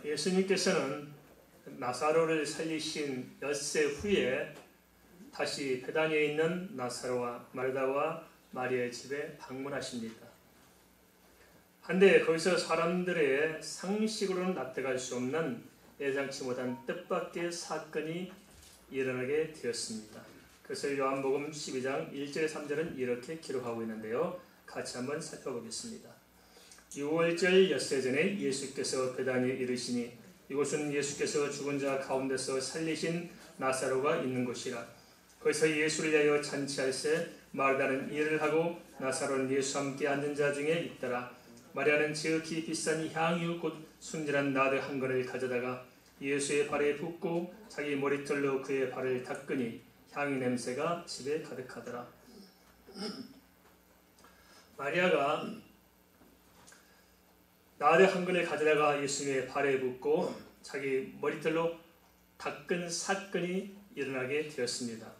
예수님께서는 나사로를 살리신 엿새 후에 다시 베다니에 있는 나사로와 마르다와 마리아의 집에 방문하십니다. 한데 거기서 사람들의 상식으로는 납득할 수 없는 예상치 못한 뜻밖의 사건이 일어나게 되었습니다. 그래서 요한복음 12장 1절 3절은 이렇게 기록하고 있는데요. 같이 한번 살펴보겠습니다. 6월절 엿새 전에 예수께서 베다니에 이르시니 이곳은 예수께서 죽은 자 가운데서 살리신 나사로가 있는 곳이라. 거기서 예수를 위하여 잔치할새 마르다는 일을 하고 나사로는 예수와 함께 앉은 자 중에 있더라. 마리아는 지극히 비싼 향유 곧 순진한 나드 한 건을 가져다가 예수의 발에 붓고 자기 머리털로 그의 발을 닦으니 향유 냄새가 집에 가득하더라. 마리아가 나드 한 건을 가져다가 예수님의 발에 붓고 자기 머리털로 닦은 사건이 일어나게 되었습니다.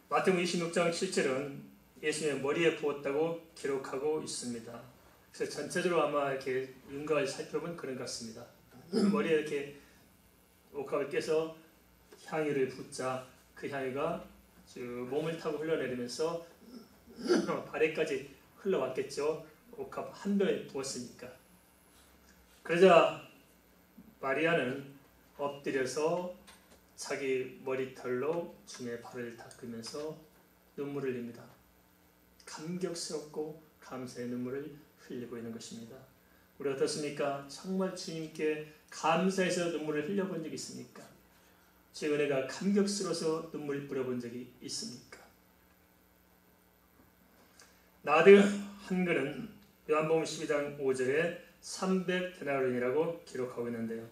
마태복음 26장 7절은 예수님의 머리에 부었다고 기록하고 있습니다. 그래서 전체적으로 아마 이렇게 윤곽을 살펴보면 그런 것 같습니다. 머리에 이렇게 옥합을 깨서 향유를 붓자 그 향유가 몸을 타고 흘러내리면서 발에까지 흘러왔겠죠. 옥합 한 병에 부었으니까. 그러자 마리아는 엎드려서 자기 머리털로 주님의 발을 닦으면서 눈물을 흘립니다. 감격스럽고 감사의 눈물을 흘리고 있는 것입니다. 우리 어떻습니까? 정말 주님께 감사해서 눈물을 흘려본 적이 있습니까? 주의 은혜가 감격스러워서 눈물을 뿌려본 적이 있습니까? 나드 한 근은 요한복음 12장 5절에 300데나리온이라고 기록하고 있는데요.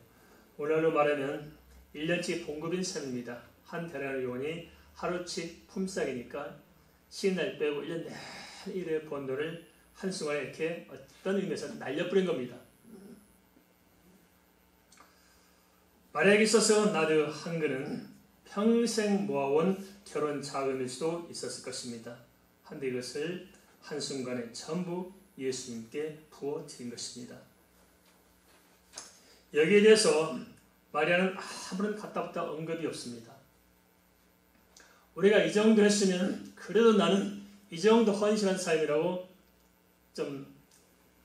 오늘날로 말하면 1년치 봉급인 셈입니다. 한 데나리온이 하루치 품삯이니까 쉬는 날 빼고 1년 내내 번 돈을 한순간에 이렇게 어떤 의미에서 날려버린 겁니다. 마리아에게 있어서 나드 한 근은 평생 모아온 결혼 자금일 수도 있었을 것입니다. 한데 이것을 한순간에 전부 예수님께 부어드린 것입니다. 여기에 대해서 마리아는 아무런 갖다붙다 언급이 없습니다. 우리가 이 정도 했으면 그래도 나는 이 정도 헌신한 삶이라고 좀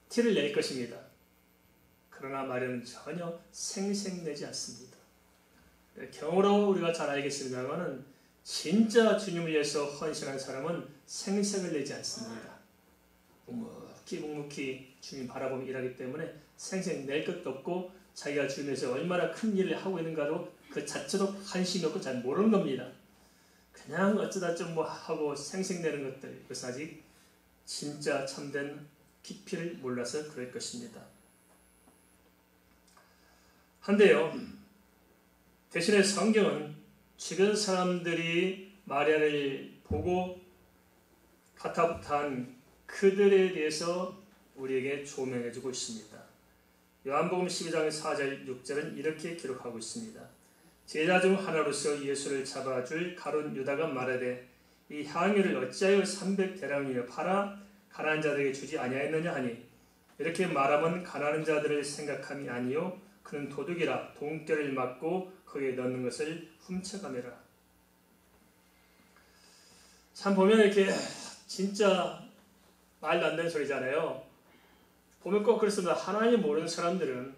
티를 낼 것입니다. 그러나 마리아는 전혀 생색내지 않습니다. 경우로 우리가 잘 알겠습니다만 진짜 주님을 위해서 헌신한 사람은 생색을 내지 않습니다. 묵묵히 주님 바라보며 일하기 때문에 생색 낼 것도 없고 자기가 주님에서 얼마나 큰 일을 하고 있는가도 그 자체도 관심이 없고 잘 모르는 겁니다. 그냥 어쩌다 좀 뭐 하고 생색내는 것들, 그것은 아직 진짜 참된 깊이를 몰라서 그럴 것입니다. 한데요, 대신에 성경은 주변 사람들이 마리아를 보고 가타부타한 그들에 대해서 우리에게 조명해주고 있습니다. 요한복음 12장 4절 6절은 이렇게 기록하고 있습니다. 제자 중 하나로서 예수를 잡아줄 가룟 유다가 말하되 이 향유를 어찌하여 300데나리온이나 팔아 가난한 자들에게 주지 아니하였느냐 하니 이렇게 말하면 가난한 자들을 생각함이 아니요 그는 도둑이라 돈결을 맞고 거기에 넣는 것을 훔쳐가매라. 참 보면 이렇게 진짜 말도 안 되는 소리잖아요. 보면 꼭 그렇습니다. 하나님 모르는 사람들은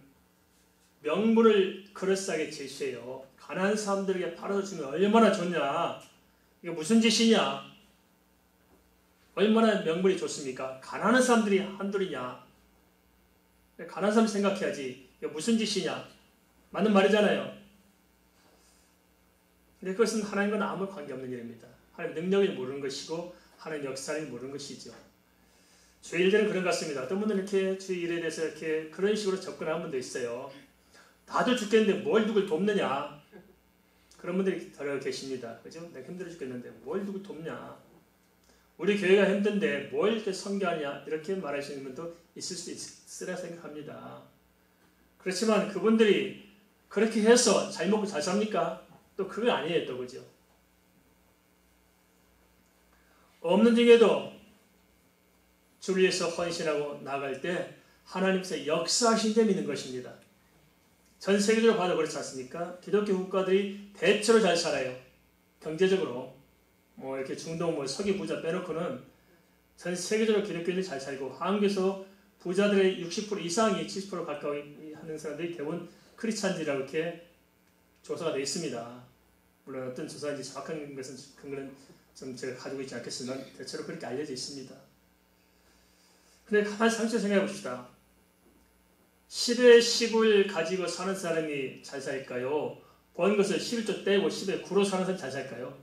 명분을 그럴싸하게 제시해요. 가난한 사람들에게 팔아서 주면 얼마나 좋냐. 이게 무슨 짓이냐. 얼마나 명분이 좋습니까? 가난한 사람들이 한둘이냐. 가난한 사람 생각해야지. 이게 무슨 짓이냐. 맞는 말이잖아요. 근데 그것은 하나님과는 아무 관계없는 일입니다. 하나님 능력을 모르는 것이고 하나님 역사를 모르는 것이죠. 주의 일들은 그런 것 같습니다. 어떤 분들은 이렇게 주의 일에 대해서 이렇게 그런 식으로 접근하는 분도 있어요. 나도 죽겠는데 뭘 누굴 돕느냐. 그런 분들이 더 계십니다. 그죠? 내가 힘들어 죽겠는데 뭘 누굴 돕냐. 우리 교회가 힘든데 뭘 이렇게 선교하냐. 이렇게 말하시는 분도 있을 수 있으라 생각합니다. 그렇지만 그분들이 그렇게 해서 잘 먹고 잘 삽니까? 또 그건 아니에요. 또 그죠? 없는 중에도 주를 위해서 헌신하고 나아갈 때 하나님께서 역사하신 데 믿는 것입니다. 전 세계적으로 봐도 그렇지 않습니까? 기독교 국가들이 대체로 잘 살아요. 경제적으로 뭐 이렇게 중동 뭐 서기 부자 빼놓고는 전 세계적으로 기독교인들이 잘 살고, 한국에서 부자들의 60% 이상이 70% 가까이 하는 사람들이 대부분 크리스찬들이라고 이렇게 조사가 되어 있습니다. 물론 어떤 조사인지 정확한 것은 근거는 좀 제가 가지고 있지 않겠지만 대체로 그렇게 알려져 있습니다. 근데 가만히 상식적으로 생각해 봅시다. 10의 10을 가지고 사는 사람이 잘 살까요? 번 것을 11조 떼고 10의 9로 사는 사람이 잘 살까요?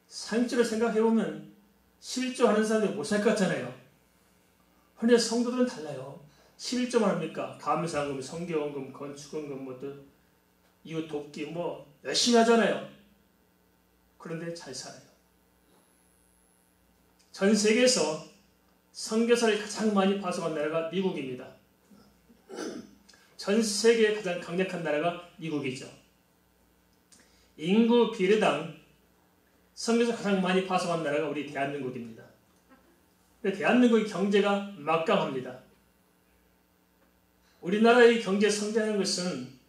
상식적으로 생각해 보면 11조 하는 사람들이 못 살 것 같잖아요. 그런데 성도들은 달라요. 11조만 합니까? 감사금, 성교원금, 건축원금, 뭐 또 이웃 돕기 뭐 열심히 하잖아요. 그런데 잘 살아요. 전 세계에서 선교사를 가장 많이 파송한 나라가 미국입니다. 전 세계에 가장 강력한 나라가 미국이죠. 인구 비례당 선교사 가장 많이 파송한 나라가 우리 대한민국입니다. 근데 대한민국의 경제가 막강합니다. 우리나라의 경제 성장하는 것은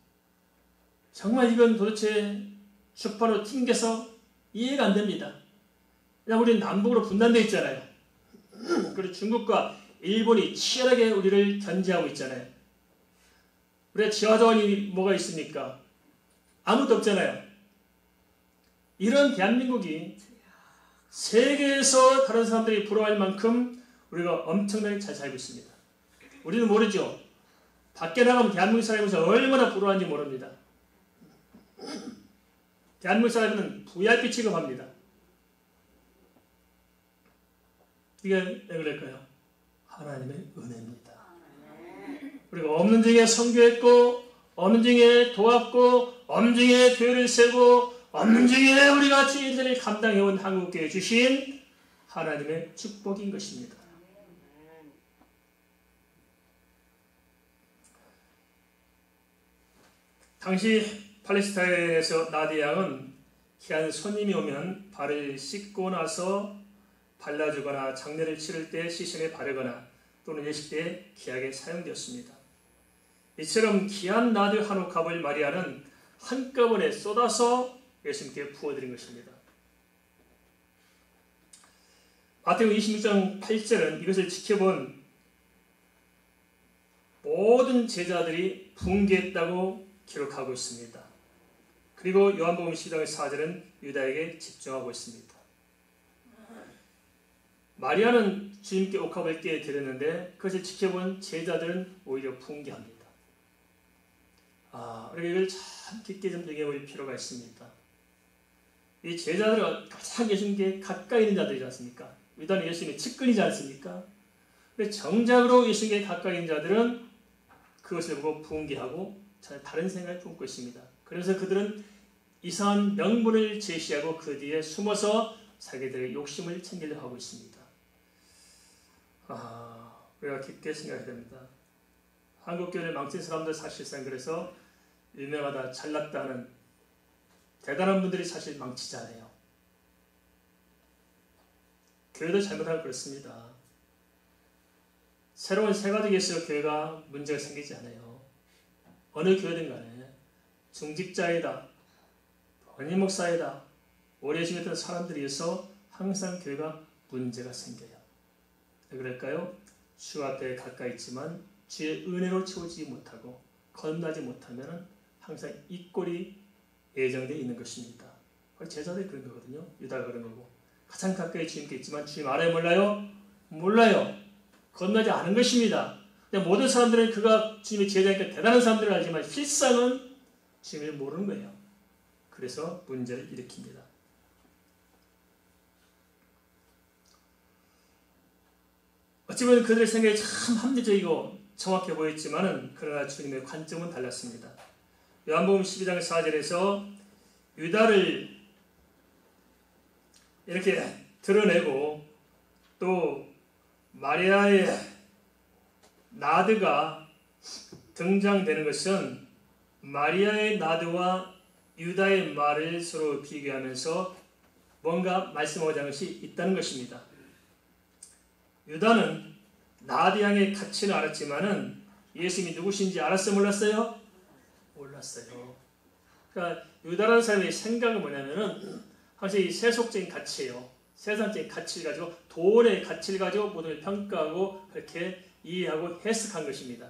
정말 이건 도대체 주파로 튕겨서 이해가 안 됩니다. 그냥 우리는 남북으로 분단되어 있잖아요. 그리고 중국과 일본이 치열하게 우리를 견제하고 있잖아요. 우리가 지하자원이 뭐가 있습니까? 아무것도 없잖아요. 이런 대한민국이 세계에서 다른 사람들이 부러워할 만큼 우리가 엄청나게 잘 살고 있습니다. 우리는 모르죠. 밖에 나가면 대한민국 사람에서 얼마나 부러워하는지 모릅니다. 대한민국 사람은 VIP 취급합니다. 이게 왜 그럴까요? 하나님의 은혜입니다. 우리가 없는 중에 선교했고, 없는 중에 도왔고, 없는 중에 교회를 세고, 없는 중에 우리가 주인들을 감당해온 한국교회 주신 하나님의 축복인 것입니다. 당시 팔레스타인에서 나디 양은 귀한 손님이 오면 발을 씻고 나서 발라주거나 장례를 치를 때 시신에 바르거나 또는 예식 때 귀하게 사용되었습니다. 이처럼 귀한 나디 한 옥합을 마리아는 한꺼번에 쏟아서 예수님께 부어드린 것입니다. 마태복음 26장 8절은 이것을 지켜본 모든 제자들이 붕괴했다고 기록하고 있습니다. 그리고 요한복음 12장 4절은 유다에게 집중하고 있습니다. 마리아는 주님께 옥합을 깨뜨렸는데 그것을 지켜본 제자들은 오히려 붕괴합니다. 우리가 이걸 참 깊게 좀 여겨볼 필요가 있습니다. 이 제자들은 가장 예수님께 가까이 있는 자들이지 않습니까? 유다는 예수님의 측근이지 않습니까? 근데 정작으로 예수님께 가까이 있는 자들은 그것을 보고 붕괴하고 전혀 다른 생각을 품고 있습니다. 그래서 그들은 이상한 명분을 제시하고 그 뒤에 숨어서 자기들의 욕심을 챙기려고 하고 있습니다. 우리가 깊게 생각해야 됩니다. 한국교회를 망친 사람들 사실상 그래서 유명하다, 잘났다 하는 대단한 분들이 사실 망치잖아요. 교회도 잘못하면 그렇습니다. 새로운 새가족에서 교회가 문제가 생기지 않아요. 어느 교회든 간에 중직자이다, 번임 목사이다, 오래 지냈던 사람들에 의해서 항상 교회가 문제가 생겨요. 왜 그럴까요? 주 앞에 가까이 있지만 주의 은혜로 채우지 못하고 건너지 못하면 항상 이 꼴이 예정되어 있는 것입니다. 제자들이 그런 거거든요. 유다가 그런 거고. 가장 가까이 주님께 있지만 주님 알아요? 몰라요? 몰라요. 건너지 않은 것입니다. 근데 모든 사람들은 그가 주님의 제자니까 대단한 사람들을 알지만 실상은 주님을 모르는 거예요. 그래서 문제를 일으킵니다. 어찌 보면 그들의 생각이 참 합리적이고 정확해 보였지만 그러나 주님의 관점은 달랐습니다. 요한복음 12장 4절에서 유다를 이렇게 드러내고 또 마리아의 나드가 등장되는 것은 마리아의 나드와 유다의 말을 서로 비교하면서 뭔가 말씀하고자 하는 것이 있다는 것입니다. 유다는 나디양의 가치는 알았지만은 예수님이 누구신지 알았어요? 몰랐어요? 몰랐어요. 그러니까 유다라는 사람의 생각은 뭐냐면은 항상 이 세속적인 가치예요. 세상적인 가치를 가지고 돈의 가치를 가지고 모든 걸 평가하고 그렇게 이해하고 해석한 것입니다.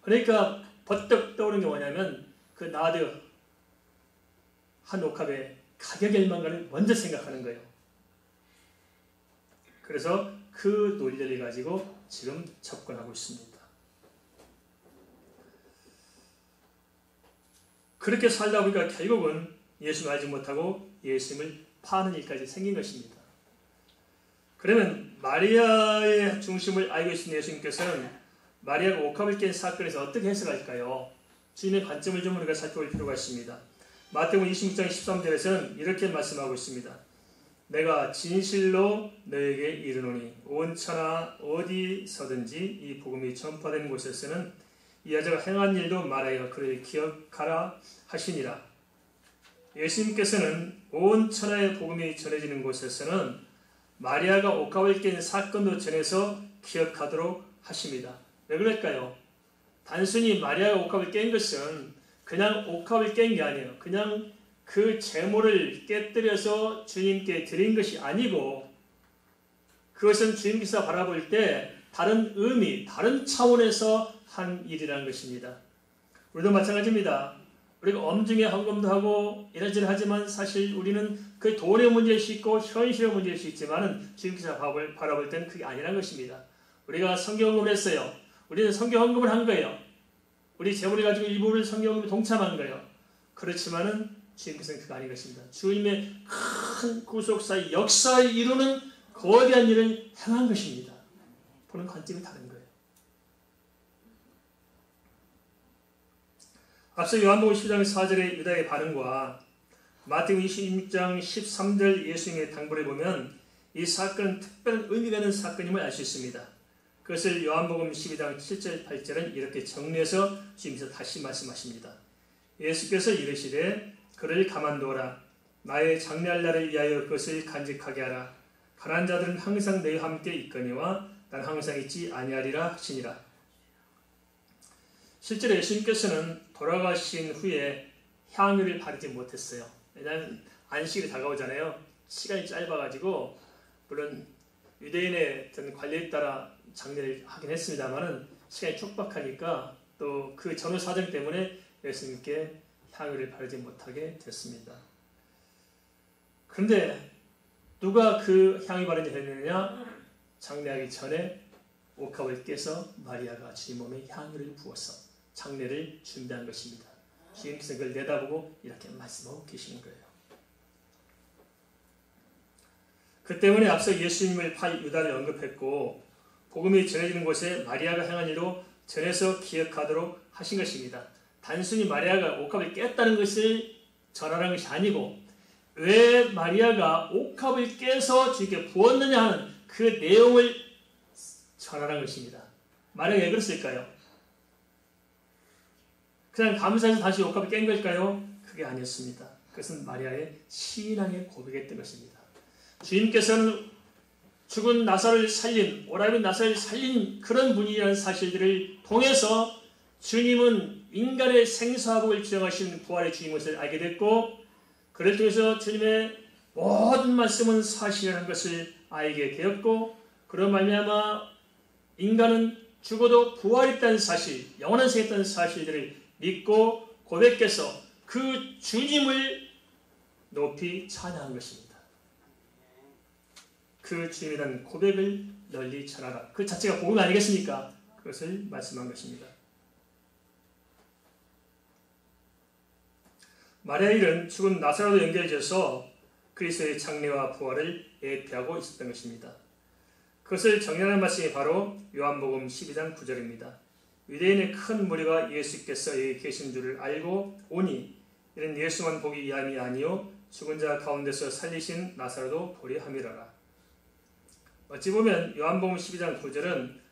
그러니까 버떡 떠오르는 게 뭐냐면 그 나드 한 옥합의 가격 얼마인가를 먼저 생각하는 거예요. 그래서 그 논리를 가지고 지금 접근하고 있습니다. 그렇게 살다 보니까 결국은 예수님을 알지 못하고 예수님을 파는 일까지 생긴 것입니다. 그러면 마리아의 중심을 알고 있는 예수님께서는 마리아가 옥합을 깬 사건에서 어떻게 해석할까요? 주님의 관점을 좀 우리가 살펴볼 필요가 있습니다. 마태복음 26장 13절에서는 이렇게 말씀하고 있습니다. 내가 진실로 너에게 이르노니 온 천하 어디서든지 이 복음이 전파된 곳에서는 이 여자가 행한 일도 말하여 그를 기억하라 하시니라. 예수님께서는 온 천하의 복음이 전해지는 곳에서는 마리아가 옥합을 깬 사건도 전해서 기억하도록 하십니다. 왜 그럴까요? 단순히 마리아가 옥합을 깬 것은 그냥 옥합을 깬 게 아니에요. 그냥 그 재물을 깨뜨려서 주님께 드린 것이 아니고 그것은 주님께서 바라볼 때 다른 의미, 다른 차원에서 한 일이라는 것입니다. 우리도 마찬가지입니다. 우리가 엄중히 헌금도 하고 이러저러 하지만 사실 우리는 그 돈의 문제일 수 있고 현실의 문제일 수 있지만 주님께서 바라볼 때는 그게 아니라는 것입니다. 우리가 성경헌금을 했어요. 우리는 성경헌금을 한 거예요. 우리 재물을 가지고 일부를 성경헌금에 동참한 거예요. 그렇지만은 주님께서는 그거 아닌 것입니다. 주님의 큰 구속사의 역사를 이루는 거대한 일을 행한 것입니다. 보는 관점이 다른 거예요. 앞서 요한복음 10장 4절의 유다의 반응과 마태복음 26장 13절 예수님의 당부를 보면 이 사건은 특별한 의미가 있는 사건임을 알 수 있습니다. 그것을 요한복음 12장 7절 8절은 이렇게 정리해서 주님께서 다시 말씀하십니다. 예수께서 이르시되 그를 가만두어라. 나의 장래할 날을 위하여 그것을 간직하게 하라. 가난한 자들은 항상 너희와 함께 있거니와 난 항상 있지 아니하리라 하시니라. 실제로 예수님께서는 돌아가신 후에 향유를 바르지 못했어요. 왜냐하면 안식일이 다가오잖아요. 시간이 짧아가지고 물론 유대인의 어떤 관리에 따라 장례를 하긴 했습니다만 시간이 촉박하니까 또 그 전후 사정 때문에 예수님께 향유를 바르지 못하게 됐습니다. 그런데 누가 그 향유 바르지 했느냐? 장례하기 전에 옥합을 깨서 마리아가 주님 몸에 향유를 부어서 장례를 준비한 것입니다. 주님께서 그걸 내다보고 이렇게 말씀하고 계시는 거예요. 그 때문에 앞서 예수님을 팔 유다를 언급했고 복음이 전해지는 곳에 마리아가 행한 일로 전해서 기억하도록 하신 것입니다. 단순히 마리아가 옥합을 깼다는 것을 전하는 것이 아니고 왜 마리아가 옥합을 깨서 주님께 부었느냐 하는 그 내용을 전하는 것입니다. 마리아가 왜 그랬을까요? 그냥 감사해서 다시 옥합을 깬 걸까요? 그게 아니었습니다. 그것은 마리아의 신앙의 고백이었던 것입니다. 주님께서는 죽은 나사로를 살린, 오라비 나사로를 살린 그런 분이라는 사실들을 통해서 주님은 인간의 생사복을 지정하신 부활의 주님인 것을 알게 됐고 그를 통해서 주님의 모든 말씀은 사실이라는 것을 알게 되었고 그런 말미암아 인간은 죽어도 부활했다는 사실, 영원한 생이 있다는 사실들을 믿고 고백해서 그 주님을 높이 찬양한 것입니다. 그 주님에 대한 고백을 널리 전하라. 그 자체가 복음 아니겠습니까? 그것을 말씀한 것입니다. 마리아의 일은 죽은 나사로도 연결지어서 그리스도의 장례와 부활을 예표하고 있었던 것입니다. 그것을 정리하는 말씀이 바로 요한복음 12장 9절입니다. 유대인의 큰 무리가 예수께서 여기 계신 줄을 알고 오니 이는 예수만 보기 위함이 아니요 죽은 자 가운데서 살리신 나사로도 보려 함이라라. 어찌 보면 요한복음 12장 9절은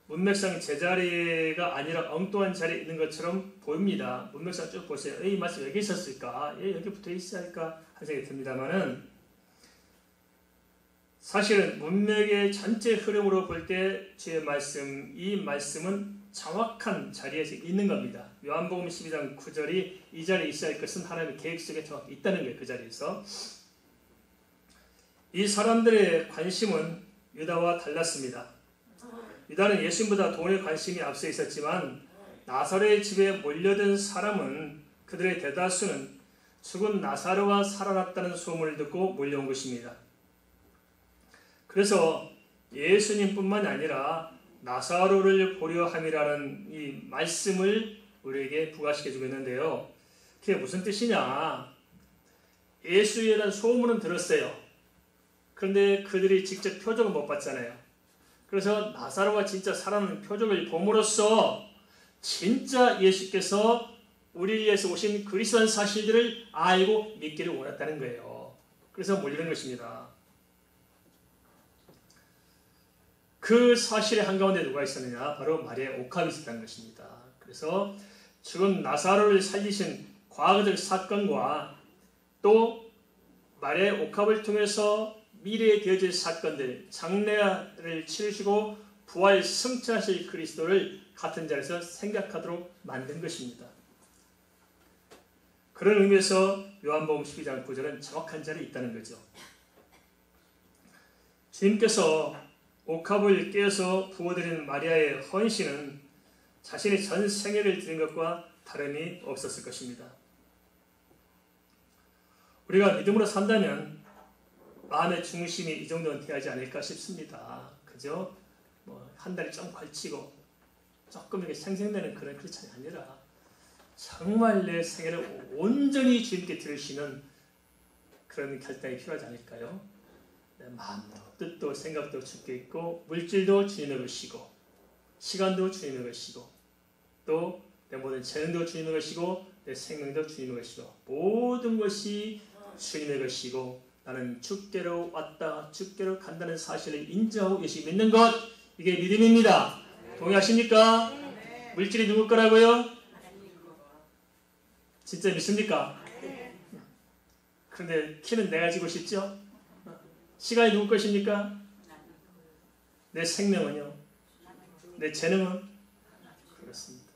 문맥상 제자리가 아니라 엉뚱한 자리에 있는 것처럼 보입니다. 문맥상 쭉 보세요. 이 말씀 여기 있었을까? 여기 붙어 있어야 할까? 하는 생각이 듭니다만은 사실은 문맥의 전체 흐름으로 볼 때 주의 말씀, 이 말씀은 정확한 자리에 있는 겁니다. 요한복음 12장 9절이 이 자리에 있어야 할 것은 하나님의 계획 속에 정확히 있다는 거예요. 그 자리에서. 이 사람들의 관심은 유다와 달랐습니다. 유다는 예수님보다 돈에 관심이 앞서 있었지만 나사로의 집에 몰려든 사람은 그들의 대다수는 죽은 나사로가 살아났다는 소문을 듣고 몰려온 것입니다. 그래서 예수님뿐만 아니라 나사로를 보려 함이라는 이 말씀을 우리에게 부각시켜주고 있는데요. 그게 무슨 뜻이냐? 예수에 대한 소문은 들었어요. 그런데 그들이 직접 표적을 못 봤잖아요. 그래서 나사로가 진짜 살아나는 표적을 봄으로써 진짜 예수께서 우리를 위해서 오신 그리스도의 사실들을 알고 믿기를 원했다는 거예요. 그래서 몰리는 것입니다. 그 사실의 한가운데 누가 있었느냐? 바로 마리아의 옥합이 있었다는 것입니다. 그래서 죽은 나사로를 살리신 과거적 사건과 또 마리아의 옥합을 통해서 미래에 되어질 사건들, 장례를 치르시고 부활 승천하실 그리스도를 같은 자리에서 생각하도록 만든 것입니다. 그런 의미에서 요한복음 12장 9절은 정확한 자리에 있다는 거죠. 주님께서 옥합을 깨어서 부어드리는 마리아의 헌신은 자신의 전 생애를 드린 것과 다름이 없었을 것입니다. 우리가 믿음으로 산다면 마음의 중심이 이 정도는 되어야지 않을까 싶습니다. 그죠? 한 달에 좀 걸치고 조금 이렇게 생생되는 그런 크리스찬이 아니라 정말 내 생애를 온전히 주님께 드리시는 그런 결단이 필요하지 않을까요? 내 마음도 뜻도 생각도 주께 있고 물질도 주님의 것이고 시간도 주님의 것이고 또 내 모든 재능도 주님의 것이고 내 생명도 주님의 것이고 모든 것이 주님의 것이고 나는 주께로 왔다 주께로 간다는 사실을 인정하고 예수 믿는 것, 이게 믿음입니다. 동의하십니까? 물질이 누구 거라고요? 진짜 믿습니까? 그런데 키는 내가 지고 싶죠? 시간이 누구 것입니까? 내 생명은요? 내 재능은? 그렇습니다.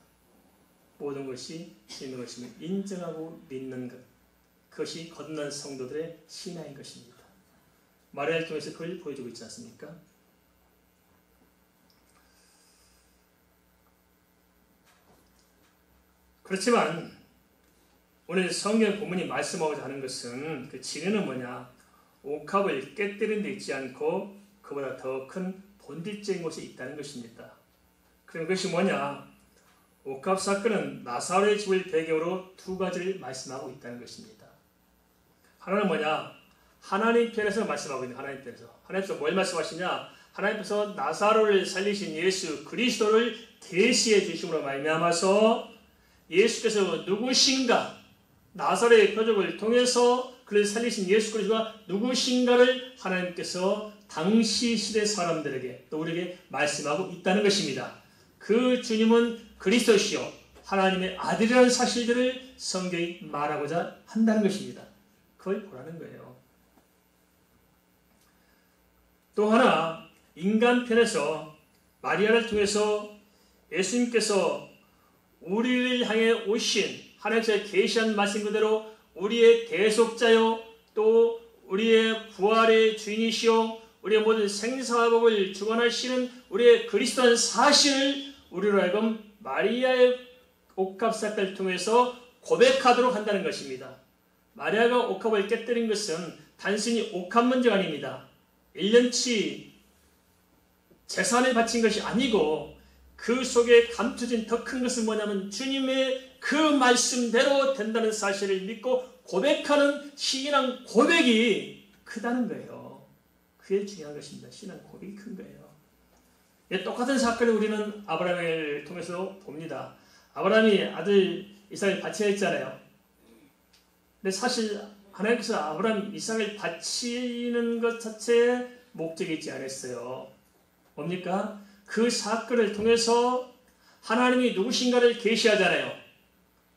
모든 것이 주님의 것임을 인정하고 믿는 것, 그것이 거듭난 성도들의 신앙인 것입니다. 마리아를 통해서 그걸 보여주고 있지 않습니까? 그렇지만 오늘 성경 본문이 말씀하고자 하는 것은 그 진리는 뭐냐? 옥합을 깨뜨린 데 있지 않고 그보다 더 큰 본질적인 곳에 있다는 것입니다. 그럼 그것이 뭐냐? 옥합 사건은 나사로의 집을 배경으로 두 가지를 말씀하고 있다는 것입니다. 하나는 뭐냐? 하나님 편에서 말씀하고 있는 하나님 편에서. 하나님께서 뭘 말씀하시냐? 하나님께서 나사로를 살리신 예수 그리스도를 계시해 주심으로 말미암아서 예수께서 누구신가? 나사로의 표적을 통해서 그를 살리신 예수 그리스도가 누구신가를 하나님께서 당시 시대 사람들에게 또 우리에게 말씀하고 있다는 것입니다. 그 주님은 그리스도시요 하나님의 아들이라는 사실들을 성경이 말하고자 한다는 것입니다. 그걸 보라는 거예요. 또 하나 인간 편에서 마리아를 통해서 예수님께서 우리를 향해 오신 하나님께서 계시한 말씀 그대로 우리의 대속자요 또 우리의 부활의 주인이시요 우리의 모든 생사복을 주관하시는 우리의 그리스도라는 사실을 우리로 하여금 마리아의 옥합 사건을 통해서 고백하도록 한다는 것입니다. 마리아가 옥합을 깨뜨린 것은 단순히 옥합 문제가 아닙니다. 1년치 재산을 바친 것이 아니고 그 속에 감춰진 더 큰 것은 뭐냐면 주님의 그 말씀대로 된다는 사실을 믿고 고백하는 신앙 고백이 크다는 거예요. 그게 중요한 것입니다. 신앙 고백이 큰 거예요. 똑같은 사건을 우리는 아브라함을 통해서 봅니다. 아브라함이 아들 이삭을 바쳐야 했잖아요. 근데 사실 하나님께서 아브라함 이삭을 바치는 것 자체에 목적이 있지 않았어요. 뭡니까? 그 사건을 통해서 하나님이 누구신가를 계시하잖아요.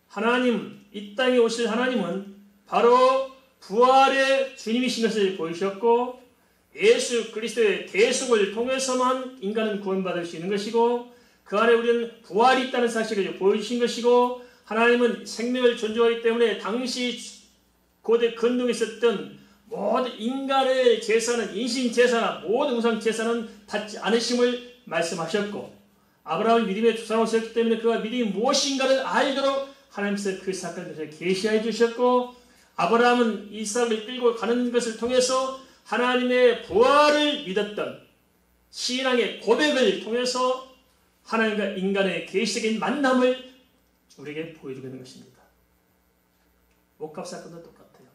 하나님, 이 땅에 오실 하나님은 바로 부활의 주님이신 것을 보이셨고 예수 그리스도의 대속을 통해서만 인간은 구원받을 수 있는 것이고 그 안에 우리는 부활이 있다는 사실을 보여주신 것이고 하나님은 생명을 존중하기 때문에 당시 고대 근동에 있었던 모든 인간의 제사는 인신제사나 모든 우상제사는 받지 않으심을 말씀하셨고 아브라함은 믿음의 조상으로서였기 때문에 그가 믿음이 무엇인가를 알도록 하나님께서 그 사건을 계시해 주셨고 아브라함은 이삭을 끌고 가는 것을 통해서 하나님의 부활을 믿었던 신앙의 고백을 통해서 하나님과 인간의 계시적인 만남을 우리에게 보여주고 있는 것입니다. 목갑 사건도 똑같아요.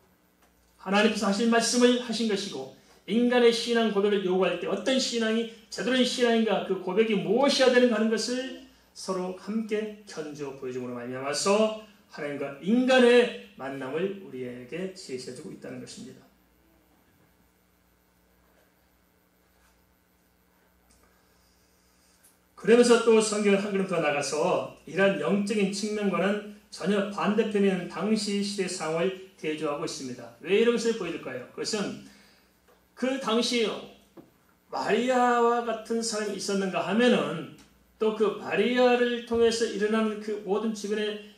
하나님께서 하신 말씀을 하신 것이고 인간의 신앙 고백을 요구할 때 어떤 신앙이 제대로 된 신앙인가 그 고백이 무엇이어야 되는가 하는 것을 서로 함께 견주어 보여줌으로 말미암아서 하나님과 인간의 만남을 우리에게 제시해주고 있다는 것입니다. 그러면서 또 성경을 한 걸음 더 나가서 이러한 영적인 측면과는 전혀 반대편에 있는 당시 시대 상황을 대조하고 있습니다. 왜 이런 것을 보여줄까요? 그것은 그 당시 마리아와 같은 사람이 있었는가 하면은 또 그 마리아를 통해서 일어나는 그 모든 주변의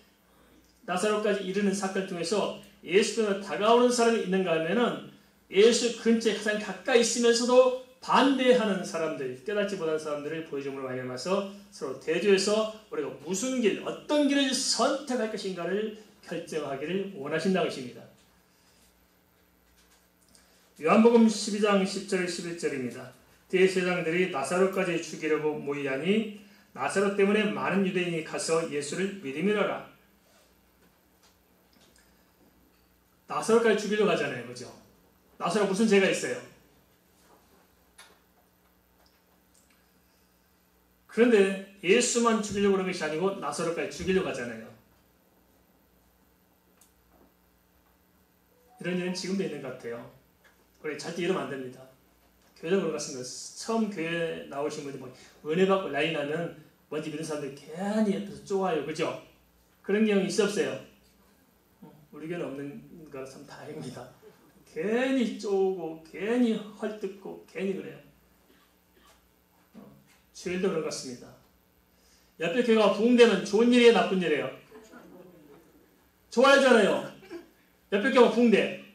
나사로까지 이르는 사건을 통해서 예수님과 다가오는 사람이 있는가 하면은 예수 근처에 가장 가까이 있으면서도 반대하는 사람들, 깨닫지 못한 사람들을 보여줌으로 말미암아서 서로 대조해서 우리가 무슨 길, 어떤 길을 선택할 것인가를 결정하기를 원하신다는 것입니다. 요한복음 12장 10절 11절입니다. 대제사장들이 나사로까지 죽이려고 모이하니 나사로 때문에 많은 유대인이 가서 예수를 믿음이라라. 나사로까지 죽이려고 하잖아요. 그죠? 나사로 무슨 죄가 있어요? 그런데 예수만 죽이려고 그런 것이 아니고 나사로까지 죽이려고 하잖아요. 이런 일은 지금도 있는 것 같아요. 우리 절대 이러면 안 됩니다. 교회도 그런 것 같습니다. 처음 교회 나오신 분들 뭐 은혜 받고 라인 하면 먼저 믿는 사람들 괜히 옆에서 쪼아요. 그죠? 그런 경험이 있어 없어요? 우리 교회는 없는 거라 참 다행입니다. 괜히 쪼고 괜히 헐뜯고 괜히 그래요. 주일도 그런 것 같습니다. 옆에 교회가 부흥되면 좋은 일이에요? 나쁜 일이에요? 좋아하잖아요. 옆에 교회가 부흥돼.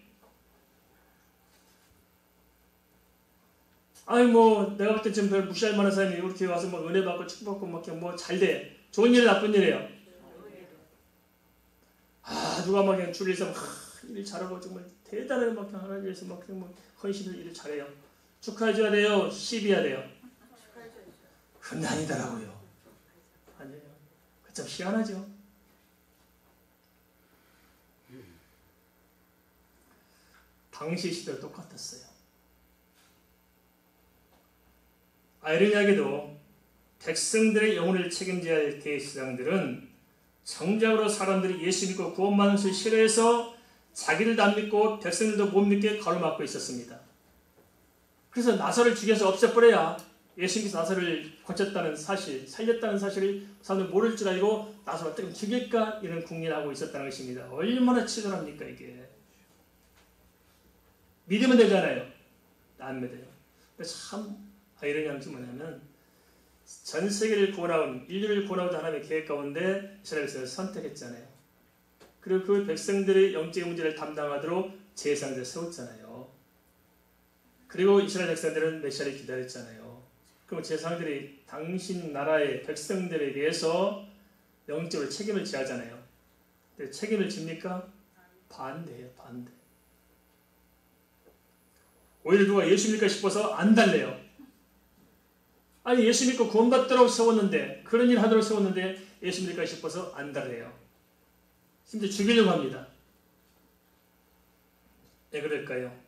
아니 뭐 내가 볼 때 지금 별 무시할 만한 사람이 이렇게 와서 뭐 은혜 받고 축복받고 뭐 잘 돼. 좋은 일 나쁜 일이에요? 아 누가 막 그냥 줄을 서면 일 잘하고 정말 대단하게 막 하나님 위해서 막 그냥 뭐 헌신을 일을 잘해요. 축하해줘야 돼요? 시비해야 돼요? 그건 아니더라고요. 아니에요. 그 참 희한하죠. 당시 시대도 똑같았어요. 아이러니하게도 백성들의 영혼을 책임져야 할 대제사장들은 정작으로 사람들이 예수 믿고 구원받는 것을 싫어해서 자기들도 안 믿고 백성들도 못 믿게 가로막고 있었습니다. 그래서 나사로를 죽여서 없애버려야 예수님께서 나사로를 고쳤다는 사실, 살렸다는 사실을 사람들 모를 줄 알고 나사로를 어떻게 죽일까 이런 궁리를 하고 있었다는 것입니다. 얼마나 치졸합니까 이게. 믿으면 되잖아요. 안 믿어요. 참 아이러니한 것이 뭐냐면 전 세계를 구원하고 인류를 구원하고자 하나님의 계획 가운데 이스라엘에서 선택했잖아요. 그리고 그 백성들의 영적인 문제를 담당하도록 제사장들을 세웠잖아요. 그리고 이스라엘 백성들은 메시아를 기다렸잖아요. 그럼 제사장들이 당신 나라의 백성들에 대해서 영적으로 책임을 지하잖아요. 근데 책임을 집니까? 반대예요. 반대. 오히려 누가 예수 믿을까 싶어서 안 달래요. 아니 예수 믿고 구원받도록 세웠는데 그런 일 하도록 세웠는데 예수 믿을까 싶어서 안 달래요. 심지어 죽이려고 합니다. 왜 그럴까요?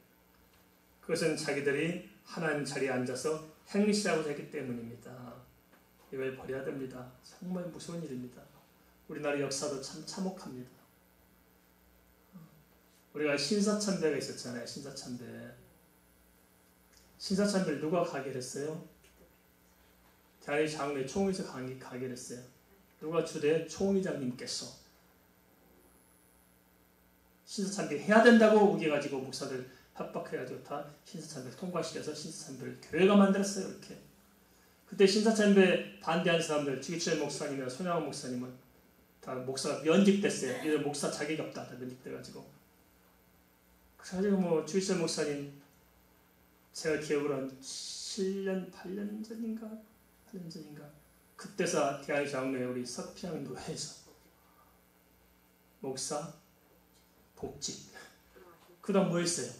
그것은 자기들이 하나님 자리에 앉아서 행시하고자 했기 때문입니다. 이걸 버려야 됩니다. 정말 무서운 일입니다. 우리나라 역사도 참 참혹합니다. 우리가 신사참배가 있었잖아요. 신사참배. 신사참배를 누가 가결했어요? 대한민국 장로회 총회에서 가결했어요. 누가 주대? 총회장님께서 신사참배 해야 된다고 우겨가지고 목사들 협박해가지고 다 신사참배를 통과시켜서 신사참배를 교회가 만들었어요. 이렇게. 그때 신사참배 반대한 사람들, 주기철 목사님이나 손양원 목사님은 다 목사가 면직됐어요. 이런 목사 자격이 없다. 다 면직돼가지고. 그래가지고 뭐 주기철 목사님 제가 기억으로는 7년, 8년 전인가? 8년 전인가? 그때서 대한의 장로회 우리 서평 노회에서 목사 복직. 그 다음 뭐 했어요?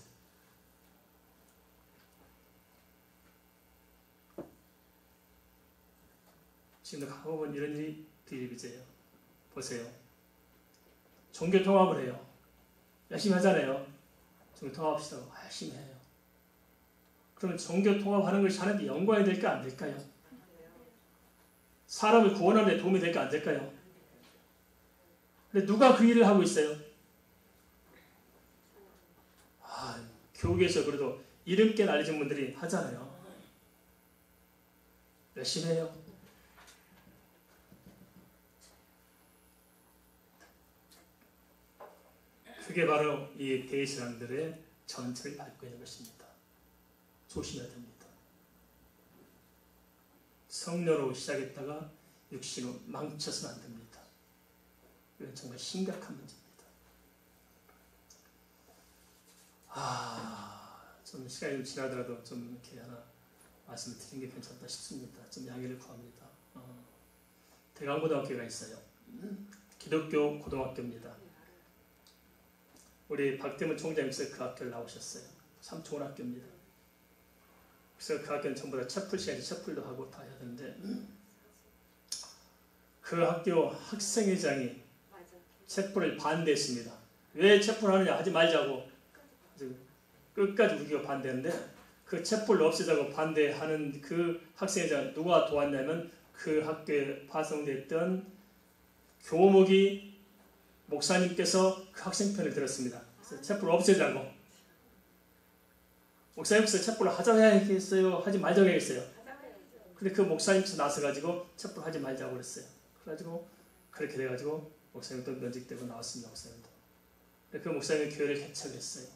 지금도 가고 보면 이런 일이 비일비재해요. 보세요. 종교 통합을 해요. 열심히 하잖아요. 종교 통합합시다. 열심히 해요. 그러면 종교 통합하는 것이 하나님께 영광이 될까 안 될까요? 사람을 구원하는 데 도움이 될까 안 될까요? 근데 누가 그 일을 하고 있어요? 교계에서 그래도 이름께 알려진 분들이 하잖아요. 열심히 해요. 그게 바로 이 대신앙들의 전체를 밟고 있는 것입니다. 조심해야 됩니다. 성녀로 시작했다가 육신으로 망쳐서는 안 됩니다. 이건 정말 심각한 문제입니다. 좀 시간이 좀 지나더라도 좀 이렇게 하나 말씀을 드리는 게 괜찮다 싶습니다. 좀 양해를 구합니다. 대강고등학교가 있어요. 기독교 고등학교입니다. 우리 박대문 총장님께서 그 학교를 나오셨어요. 참 좋은 학교입니다. 그래서 그 학교는 전부 다 채플 시간에 채플도 하고 다 해야 되는데 그 학교 학생회장이 채플을 반대했습니다. 왜 채플을 하느냐 하지 말자고 끝까지 우리가 반대했는데 그 채플을 없애자고 반대하는 그 학생회장 누가 도왔냐면 그 학교에 파송됐던 교목이 목사님께서 그 학생 편을 들었습니다. 그래서 채플을 없애자고. 목사님께서 채플을 하자고 해야겠어요? 하지 말자고 해야겠어요? 근데 그 목사님께서 나서가지고 채플을 하지 말자고 그랬어요. 그래가지고 그렇게 돼가지고 목사님도 면직되고 나왔습니다. 목사님도. 그 목사님이 교회를 개척했어요.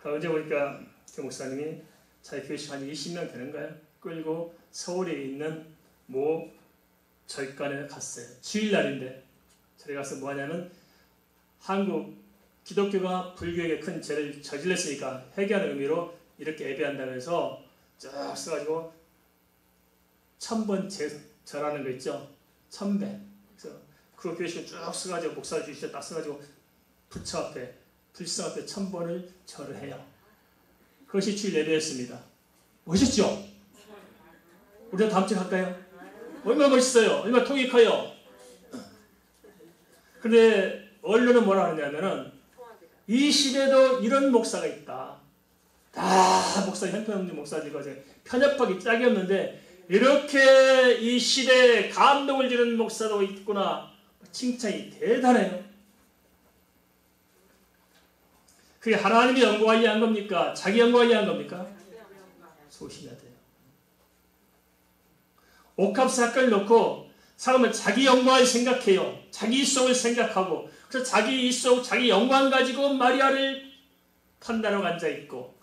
언제 보니까 그 목사님이 자기 교회식 한 20명 되는가요? 끌고 서울에 있는 모 절간에 갔어요. 주일날인데 저리 가서 뭐 하냐면 한국 기독교가 불교에게 큰 죄를 저질렀으니까 회개하는 의미로 이렇게 예배한다면서 쭉 써가지고 1000번 절하는 거 있죠? 1000배. 그래서 그 교회식을 쭉 써가지고 목사 주시에 딱 써가지고 부처 앞에 불상 앞에 1000번을 절을 해요. 그것이 주일 예배였습니다. 멋있죠? 우리가 다음 주에 할까요? 얼마나 멋있어요. 얼마나 통이 커요. 그런데 언론은 뭐라 하냐면은 이 시대도 이런 목사가 있다. 다 목사, 형편없는 목사들과 편협하기 짝이 없는데 이렇게 이 시대에 감동을 주는 목사도 있구나. 칭찬이 대단해요. 그게 하나님의 영광을 위한 겁니까? 자기 영광을 위한 겁니까? 조심해야 돼요. 옥합 사건을 놓고 사람은 자기 영광을 생각해요. 자기 이속을 생각하고 그래서 자기 이속, 자기 영광 가지고 마리아를 판단하고 앉아있고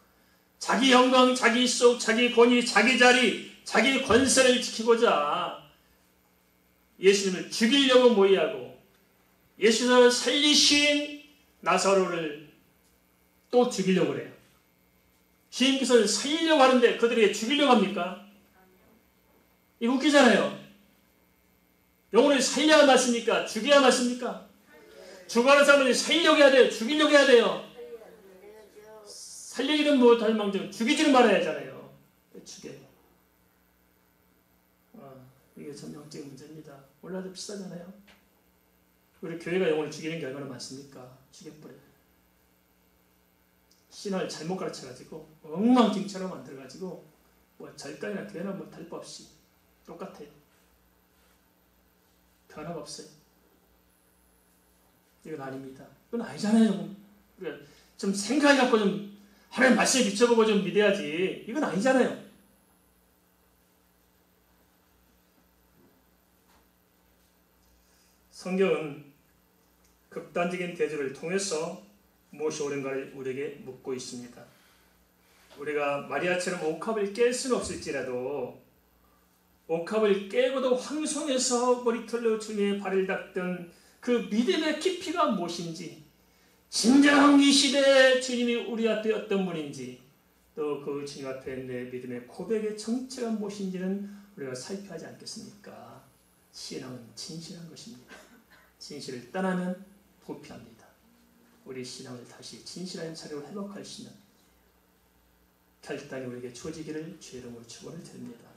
자기 영광, 자기 이속, 자기 권위, 자기 자리, 자기 권세를 지키고자 예수님을 죽이려고 모의하고 예수님을 살리신 나사로를 또 죽이려고 그래요. 주님께서 살리려고 하는데 그들에게 죽이려고 합니까? 이거 웃기잖아요. 영혼을 살려야 맞습니까? 죽여야 맞습니까? 죽어가는 사람을 살리려고 해야 돼요? 죽이려고 해야 돼요? 살리지는 못할 망정 죽이지는 말아야 하잖아요. 죽여요. 이게 참 영적인 문제입니다. 원래도 비싸잖아요. 우리 교회가 영혼을 죽이는 게 얼마나 많습니까? 죽여버려요. 신화를 잘못 가르쳐가지고 엉망진창으로 만들어가지고 뭐 절간이나 교회나 뭐 다를 바 없이 똑같아요. 변화가 없어요. 이건 아닙니다. 이건 아니잖아요. 좀 생각해갖고 좀 하나님 말씀에 비춰보고 좀 믿어야지. 이건 아니잖아요. 성경은 극단적인 대조를 통해서 무엇이 옳은가를 우리에게 묻고 있습니다. 우리가 마리아처럼 옥합을 깰 수는 없을지라도 옥합을 깨고도 황송해서 머리털로 주님의 발을 닦던 그 믿음의 깊이가 무엇인지, 진정 이 시대에 주님이 우리 앞에 어떤 분인지, 또 그 주님 앞에 내 믿음의 고백의 정체가 무엇인지는 우리가 살펴야 하지 않겠습니까? 신앙은 진실한 것입니다. 진실을 떠나면 부패합니다. 우리 신앙을 다시 진실한 자료로 회복할 수 있는 결단이 우리에게 주어지기를 주의 이름으로 축원을 드립니다.